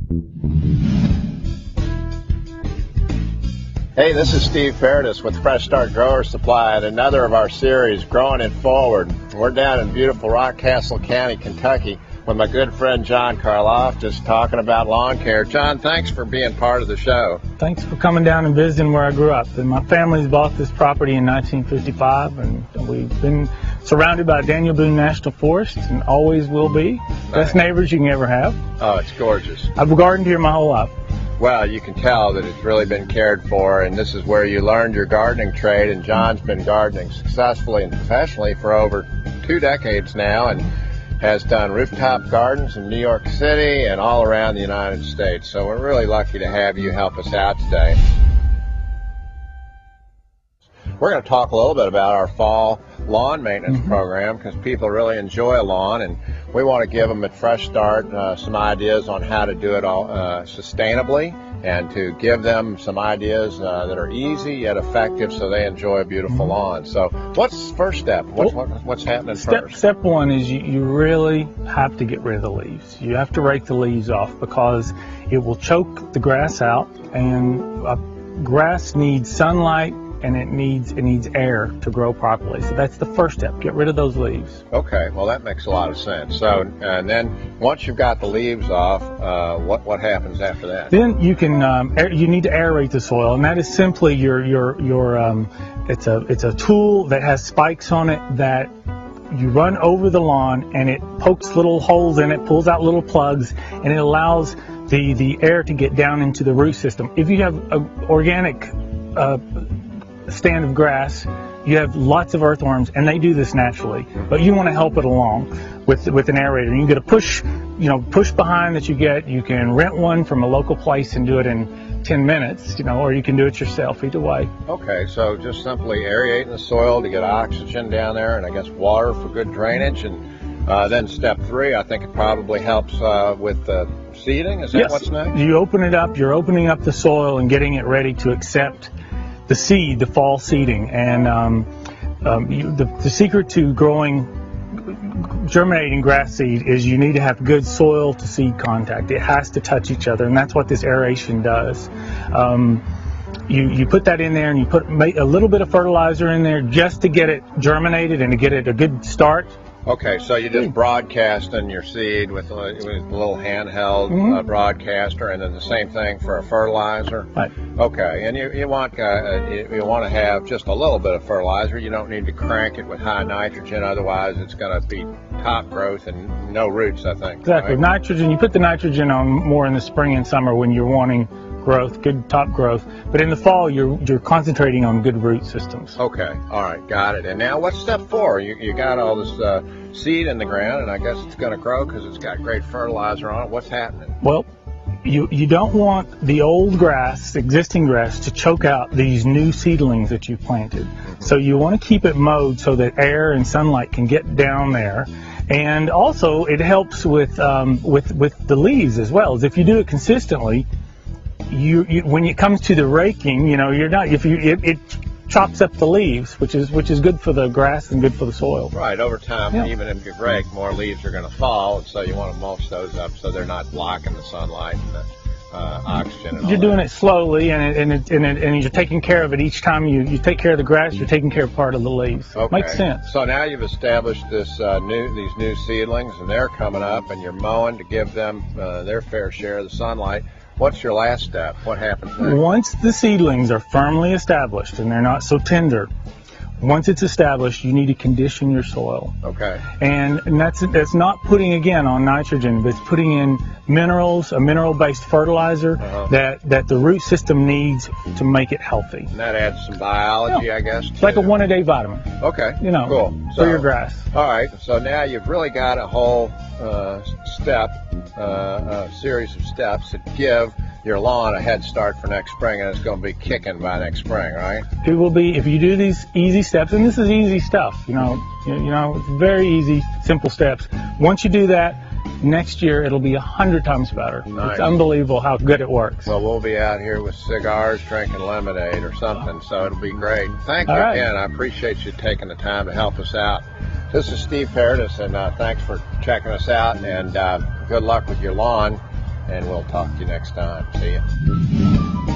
Hey, this is Steve Paradis with Fresh Start Grower Supply and another of our series, Growing It Forward. We're down in beautiful Rockcastle County, Kentucky with my good friend John Karloff, just talking about lawn care. John, thanks for being part of the show. Thanks for coming down and visiting where I grew up. And my family's bought this property in 1955, and we've been surrounded by Daniel Boone National Forest and always will be. Nice. Best neighbors you can ever have. Oh, it's gorgeous. I've gardened here my whole life. Well, you can tell that it's really been cared for, and this is where you learned your gardening trade, and John's been gardening successfully and professionally for over 2 decades now, and has done rooftop gardens in New York City and all around the United States. So we're really lucky to have you help us out today. We're going to talk a little bit about our fall lawn maintenance program, because people really enjoy a lawn, and we want to give them at Fresh Start some ideas on how to do it all sustainably, and to give them some ideas that are easy yet effective so they enjoy a beautiful lawn. So what's the first step? What's happening first? Step one is you really have to get rid of the leaves. You have to rake the leaves off, because it will choke the grass out, and grass needs sunlight, and it needs air to grow properly. So that's the first step. Get rid of those leaves. Okay, well that makes a lot of sense. So, and then once you've got the leaves off, what happens after that? Then you can you need to aerate the soil, and that is simply it's a tool that has spikes on it that you run over the lawn, and it pokes little holes in it, pulls out little plugs, and it allows the air to get down into the root system. If you have an organic stand of grass, you have lots of earthworms, and they do this naturally, but you want to help it along with an aerator. You can get a push behind that you get. You can rent one from a local place and do it in 10 minutes, or you can do it yourself, either way. Okay, so just simply aerating the soil to get oxygen down there, and I guess water for good drainage, and then step 3, I think it probably helps with seeding. Is that Yes. What's next? You open it up, you're opening up the soil and getting it ready to accept the seed, the fall seeding. And the secret to germinating grass seed is you need to have good soil to seed contact. It has to touch each other, and that's what this aeration does. You put that in there, and you put a little bit of fertilizer in there just to get it germinated and to get it a good start. Okay, so you just broadcasting your seed with a little handheld broadcaster, and then the same thing for a fertilizer. Right. Okay, and you want to have just a little bit of fertilizer. You don't need to crank it with high nitrogen, otherwise it's going to be top growth and no roots, I think. Exactly. Right? Nitrogen, you put the nitrogen on more in the spring and summer when you're wanting growth, good top growth, but in the fall you're concentrating on good root systems. Okay, all right, got it. And now what's step 4? You got all this seed in the ground, and I guess it's going to grow because it's got great fertilizer on it. What's happening? Well, you don't want the old grass, existing grass, to choke out these new seedlings that you've planted. So you want to keep it mowed so that air and sunlight can get down there. And also it helps with the leaves as well. As if you do it consistently, when it comes to the raking, you're not, it chops up the leaves, which is good for the grass and good for the soil. Right, over time, even if you rake, more leaves are going to fall, and so you want to mulch those up so they're not blocking the sunlight and the oxygen. And you're doing it slowly, and you're taking care of it each time you take care of the grass. You're taking care of part of the leaves. Okay. Makes sense. So now you've established these new seedlings, and they're coming up, and you're mowing to give them their fair share of the sunlight. What's your last step? What happens next? Once the seedlings are firmly established and they're not so tender, once it's established, you need to condition your soil. Okay. And that's not putting again on nitrogen, but it's putting in minerals, a mineral-based fertilizer that the root system needs to make it healthy. And that adds some biology, I guess. It's like a 1-a-day vitamin. Okay. Cool. For your grass. All right. So now you've really got a whole series of steps that give your lawn a head start for next spring, and it's going to be kicking by next spring, right? It will be, if you do these easy steps, and this is easy stuff, it's very easy, simple steps. Once you do that, next year it'll be 100 times better. Nice. It's unbelievable how good it works. Well, we'll be out here with cigars, drinking lemonade or something, so it'll be great. Thank you again. I appreciate you taking the time to help us out. This is Steve Paradis, and thanks for checking us out, and good luck with your lawn. and we'll talk to you next time. See ya.